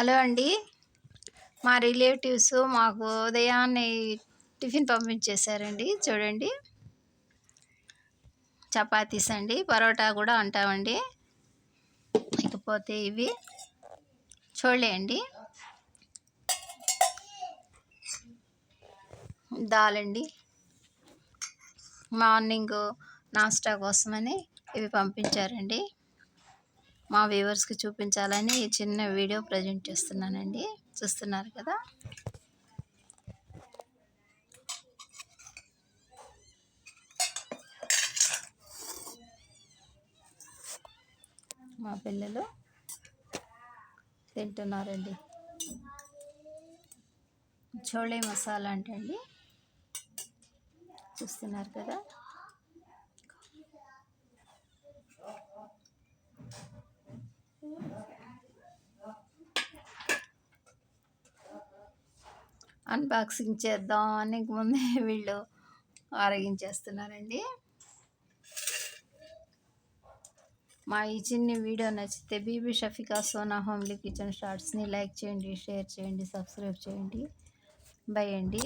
Hello అండి. మా relatives మాకు ఉదయాన్నే టిఫిన్ పంపించేశారండి. చూడండి, చపాతీస్ అండి, పరోటా కూడా అంటామండి. ఇకపోతే ఇవి చోళే అండి, దాల్ అండి. మార్నింగ్ నాస్టా కోసమని ఇవి పంపించారండి. మా వ్యూవర్స్కి చూపించాలని ఈ చిన్న వీడియో ప్రజెంట్ చేస్తున్నానండి. చూస్తున్నారు కదా. మా పిల్లలు తింటున్నారండి. చోళే మసాలా అంటండి. చూస్తున్నారు కదా. అన్బాక్సింగ్ చేద్దాం అని ముందే వీళ్ళు ఆరగించేస్తున్నారండి. మా ఈ చిన్ని వీడియో నచ్చితే బీబీ షఫికా సోనా హోమ్లీ కిచెన్ షార్ట్స్ని లైక్ చేయండి, షేర్ చేయండి, సబ్స్క్రైబ్ చేయండి. బై అండి.